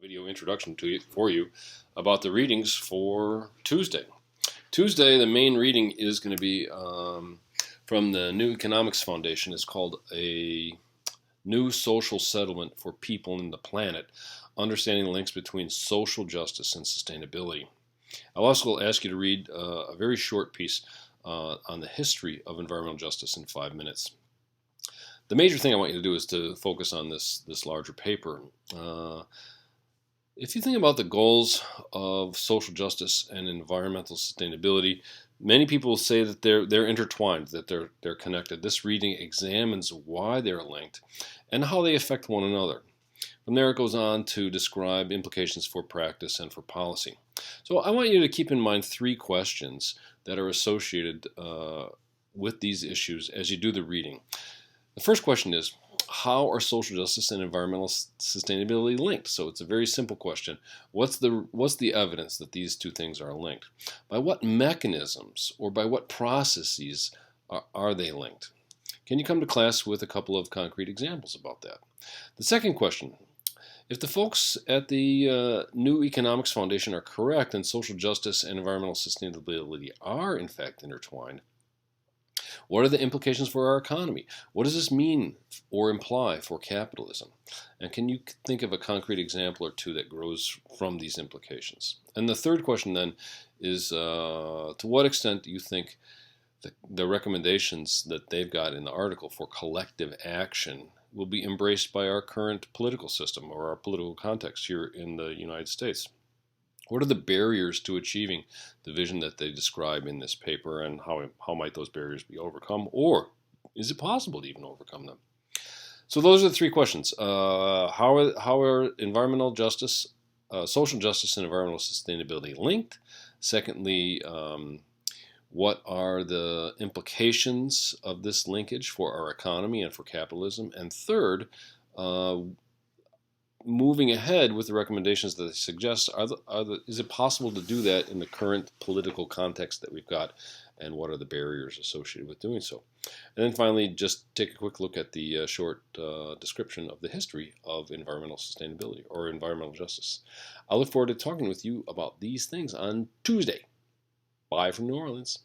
video introduction for you about the readings for Tuesday. Tuesday, the main reading is going to be from the New Economics Foundation. It's called A New Social Settlement for People and the Planet, Understanding the Links Between Social Justice and Sustainability. I'll also ask you to read a very short piece on the history of environmental justice in 5 minutes. The major thing I want you to do is to focus on this larger paper. If you think about the goals of social justice and environmental sustainability, many people say that they're intertwined, that they're connected. This reading examines why they're linked and how they affect one another. From there, it goes on to describe implications for practice and for policy. So I want you to keep in mind 3 questions that are associated with these issues as you do the reading. The first question is, how are social justice and environmental sustainability linked? So it's a very simple question. What's the evidence that these 2 things are linked? By what mechanisms or by what processes are they linked? Can you come to class with a couple of concrete examples about that? The second question, if the folks at the New Economics Foundation are correct and social justice and environmental sustainability are in fact intertwined, what are the implications for our economy? What does this mean or imply for capitalism? And can you think of a concrete example or 2 that grows from these implications? And the third question then is, to what extent do you think the recommendations that they've got in the article for collective action will be embraced by our current political system or our political context here in the United States? What are the barriers to achieving the vision that they describe in this paper, and how might those barriers be overcome, or is it possible to even overcome them? So those are the 3 questions. How are environmental justice, social justice, and environmental sustainability linked? Secondly, what are the implications of this linkage for our economy and for capitalism? And third, moving ahead with the recommendations that they suggest, is it possible to do that in the current political context that we've got, and what are the barriers associated with doing so? And then finally, just take a quick look at the short description of the history of environmental sustainability or environmental justice. I look forward to talking with you about these things on Tuesday. Bye from New Orleans.